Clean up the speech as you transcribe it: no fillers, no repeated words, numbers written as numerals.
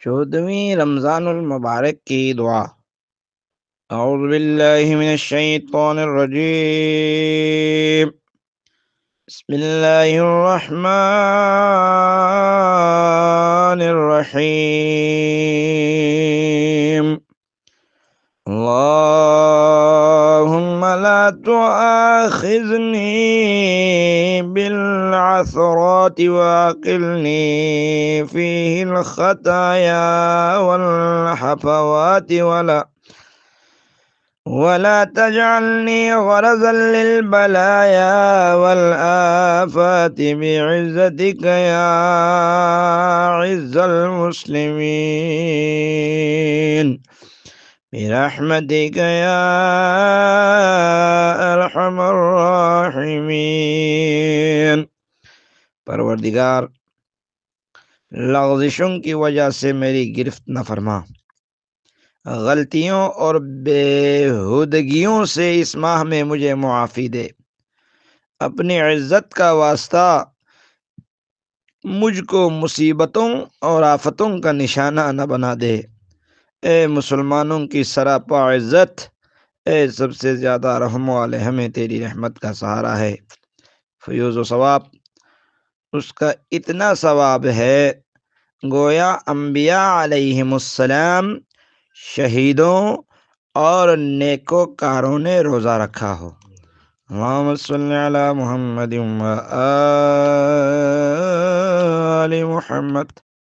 14ویں رمضان المبارک کی دعا۔ اعوذ باللہ من الشیطان الرجیم، بسم اللہ الرحمن الرحیم۔ اللہم لا تؤاخذنی بالعثرات واقلنی فیہ الخطایا والحفوات ولا تجعلنی غرضا للبلایا والآفات بعزتک یا عز المسلمین برحمتک یا ارحم الراحمین۔ پروردگار، لغزشوں کی وجہ سے میری گرفت نہ فرما، غلطیوں اور بےہودگیوں سے اس ماہ میں مجھے معافی دے، اپنی عزت کا واسطہ مجھ کو مصیبتوں اور آفتوں کا نشانہ نہ بنا دے۔ اے مسلمانوں کی سراپا عزت، اے سب سے زیادہ رحم والے، ہمیں تیری رحمت کا سہارا ہے۔ فیوز و ثواب، اس کا اتنا ثواب ہے گویا انبیاء علیہم السلام، شہیدوں اور نیکوکاروں نے روزہ رکھا ہو۔ اللہم صلی علی محمد و آل محمد۔